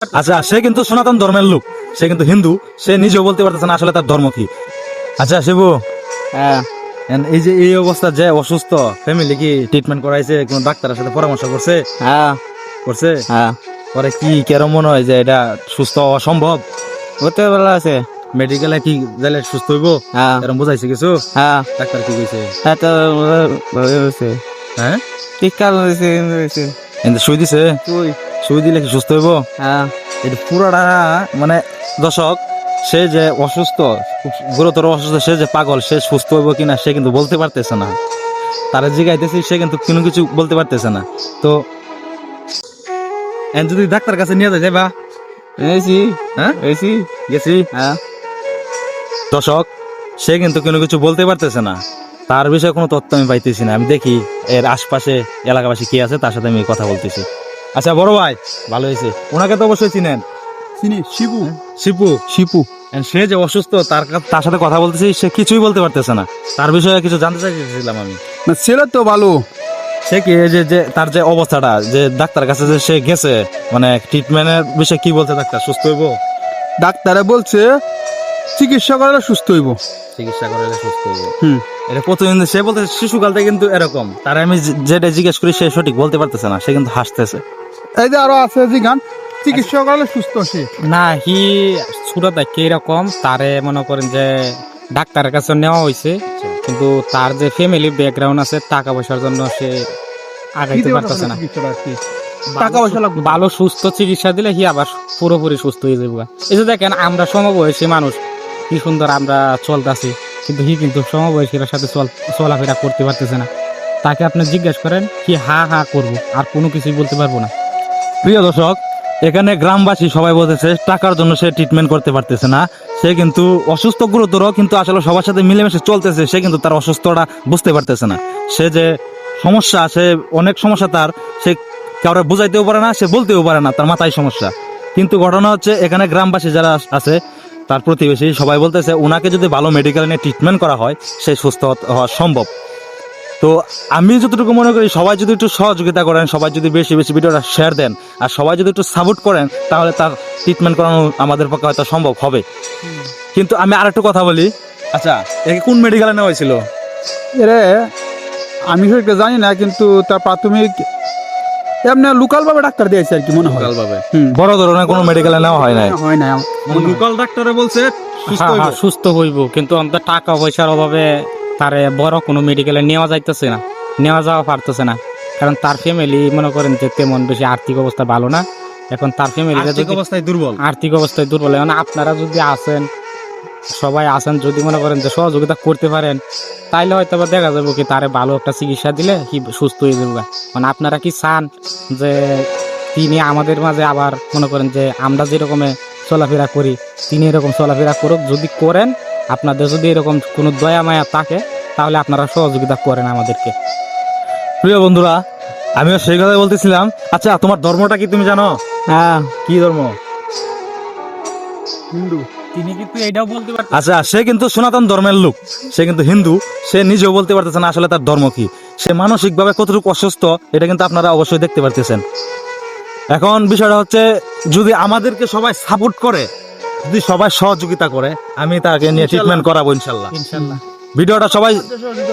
আচ্ছা, সে কিন্তু সনাতন ধর্মের লোক, সে কিন্তু হিন্দু, সে নিজেও বলতে পারতেছে না আসলে তার ধর্ম কি। আচ্ছা শিবু, হ্যাঁ এই যে এই অবস্থা, যে অসুস্থ ফ্যামিলি কি ট্রিটমেন্ট করাইছে, কোন ডাক্তারের সাথে পরামর্শ করছে? হ্যাঁ করছে। হ্যাঁ পরে কি কেরম মনে হয় যে এটা সুস্থ হওয়া সম্ভব? হতে ভালো আছে। মেডিকেলে কি গেলে সুস্থ হইব? হ্যাঁ এরকম বুঝাইছে কিছু? হ্যাঁ ডাক্তার কি কইছে? হ্যাঁ তো ভালো হয়েছে। হ্যাঁ, টিকা হয়েছে কিন্তু সুই দিছে? তুই। সুই দিলে কি সুস্থ হইব? হ্যাঁ এটা পুরোটা মানে দর্শক, সে যে অসুস্থ, খুব গুরুতর অসুস্থ, সে যে পাগল, সে সুস্থ হইব কিনা সে কিন্তু বলতে পারতেছে না। তারা জিগাইতেছি, সে কিন্তু কোনো কিছু বলতে পারতেছে না। তো যদি ডাক্তার কাছে নিয়ে যায় যাইবা? হয়েছি। হ্যাঁ হয়েছি। গেছি। হ্যাঁ দর্শক, সে কিন্তু কোনো কিছু বলতে পারতেছে না, তার বিষয়ে কোনো তথ্য আমি পাইতেছি না। আমি দেখি এর আশপাশে এলাকাবাসী কি আছে, তার সাথে আমি কথা বলতেছি। আচ্ছা বড় ভাই, ভালো হয়েছে, ওনাকে তো অবশ্যই চিনেন। চিনি শিবু। শিপু। শিপু সে যে অসুস্থ, তার সাথে কথা বলতেছি, সে কিছুই বলতে পারতেছে না। তার বিষয়ে কিছু জানতে চাইছিলাম আমি। না ছেলে তো ভালো। সে কি এই যে তার যে অবস্থাটা, যে ডাক্তার কাছে যে সে গেছে, মানে ট্রিটমেন্টের বিষয়ে কি বলছে ডাক্তার? সুস্থ হইব? ডাক্তারে বলছে চিকিৎসা করলে সুস্থ হইব। চিকিৎসা করলে সুস্থ হইব। হুম। এটা প্রতিদিন সে বলতে, শিশুকাল থেকে কিন্তু এরকম। তার আমি যেটা জিজ্ঞেস করি সে সঠিক বলতে পারতেছে না, সে কিন্তু হাসতেছে। এই যে আরো আছে যে গান চিকিৎসা করলে সুস্থ সে। না হি ছোট থেকে এরকম তারে মনে করেন যে ডাক্তারের কাছে নেওয়া হয়েছে, কিন্তু তার যে ফ্যামিলি ব্যাকগ্রাউন্ড আছে, টাকা পয়সার জন্য সে আগাইতে পারতেছে না। টাকা পয়সা লাগবে। ভালো সুস্থ চিকিৎসা দিলে হি আবার পুরোপুরি সুস্থ হয়ে যাবে। এই যে দেখেন, আমরা সমবয়সী মানুষ, কি সুন্দর আমরা চলতেছি, কিন্তু হি কিন্তু সমবয়সীর সাথে চলাফেরা করতে পারতেছে না। তাকে আপনি জিজ্ঞেস করেন, কি হা হা করবো, আর কোনো কিছুই বলতে পারবো না। প্রিয় দর্শক, এখানে গ্রামবাসী সবাই বলতেছে টাকার জন্য সে ট্রিটমেন্ট করতে পারতেছে না। সে কিন্তু অসুস্থ গুরুতর, কিন্তু আসলে সবার সাথে মিলেমিশে চলতেছে, সে কিন্তু তার অসুস্থতা বুঝতে পারতেছে না। সে যে সমস্যা, সে অনেক সমস্যা তার, সে কাউরে বুঝাইতেও পারে না, সে বলতেও পারে না, তার মাথায় সমস্যা। কিন্তু ঘটনা হচ্ছে, এখানে গ্রামবাসী যারা আছে, তার প্রতিবেশী সবাই বলতেছে ওনাকে যদি ভালো মেডিকেল নিয়ে ট্রিটমেন্ট করা হয়, সে সুস্থ হওয়া সম্ভব। তো আমি যতটুকু মনে করি, সবাই যদি একটু সহযোগিতা করেন, সবাই যদি বেশি বেশি ভিডিওটা শেয়ার দেন, আর সবাই যদি একটু সাপোর্ট করেন, তাহলে তার ট্রিটমেন্ট করানো আমাদের পক্ষে হয়তো সম্ভব হবে। কিন্তু আমি আর একটু কথা বলি। আচ্ছা, একে কোন মেডিকেলে নেওয়া হয়েছিল? এরে আমি সেটা জানি না, কিন্তু তার প্রাথমিক এমনি লোকাল ভাবে ডাক্তার দিয়েছে আর কি মনে হয়। বড় ধরনের কোনো মেডিকেলে নেওয়া হয় নাই। হয় না লোকাল ডাক্তারে বলছে হ্যাঁ, সুস্থ হইব, কিন্তু আমাদের টাকা পয়সার অভাবে তারে বড় কোনো মেডিকেলে নেওয়া যাইতেছে না, নেওয়া যাওয়া পারতেছে না। কারণ তার ফ্যামিলি মনে করেন যে তেমন বেশি আর্থিক অবস্থা ভালো না। এখন তার ফ্যামিলি অবস্থায় দুর্বল, আর্থিক অবস্থায় দুর্বল। এখন আপনারা যদি আসেন, সবাই আসেন, যদি মনে করেন যে সহযোগিতা করতে পারেন, তাইলে হয়তো বা দেখা যাবে কি তারে ভালো একটা চিকিৎসা দিলে কি সুস্থ হয়ে যাবে। মানে আপনারা কি চান যে তিনি আমাদের মাঝে আবার মনে করেন যে আমরা যেরকমে চলাফেরা করি তিনি এরকম চলাফেরা করুক? যদি করেন, আপনাদের যদি এরকম কোনো দয়া মায়া থাকে, তাহলে আপনারা সহযোগিতা করেন আমাদেরকে। প্রিয় বন্ধুরা, আমিও সেই কথাই বলতেছিলাম। আচ্ছা, তোমার ধর্মটা কি তুমি জানো? হ্যাঁ কি ধর্ম? হিন্দু। তিনি কিন্তু এটাও বলতে পারতেন। আচ্ছা, সে কিন্তু সনাতন ধর্মের লোক, সে কিন্তু হিন্দু, সে নিজেও বলতে পারতেছে না আসলে তার ধর্ম কি। সে মানসিকভাবে কতটুকু অসুস্থ, এটা কিন্তু আপনারা অবশ্যই দেখতে পারতেছেন। এখন বিষয়টা হচ্ছে, যদি আমাদেরকে সবাই সাপোর্ট করে, যদি সবাই সহযোগিতা করে, আমি তাকে নিয়ে ট্রিটমেন্ট করাবো ইনশাল্লাহ। ইনশাল্লাহ ভিডিওটা সবাই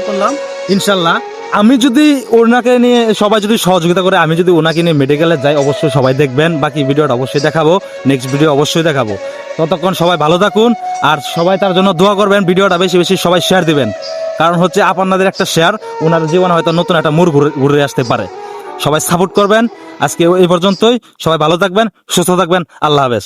করলাম ইনশাল্লাহ, আমি যদি ওনাকে নিয়ে, সবাই যদি সহযোগিতা করে, আমি যদি ওনাকে নিয়ে মেডিকেলে যাই, অবশ্যই সবাই দেখবেন। বাকি ভিডিওটা অবশ্যই দেখাবো, নেক্সট ভিডিও অবশ্যই দেখাবো। ততক্ষণ সবাই ভালো থাকুন, আর সবাই তার জন্য দোয়া করবেন। ভিডিওটা বেশি বেশি সবাই শেয়ার দিবেন, কারণ হচ্ছে আপনাদের একটা শেয়ার ওনার জীবনে হয়তো নতুন একটা মোড় ঘুরে আসতে পারে। সবাই সাপোর্ট করবেন। আজকে এই পর্যন্তই, সবাই ভালো থাকবেন, সুস্থ থাকবেন। আল্লাহ হাফেজ।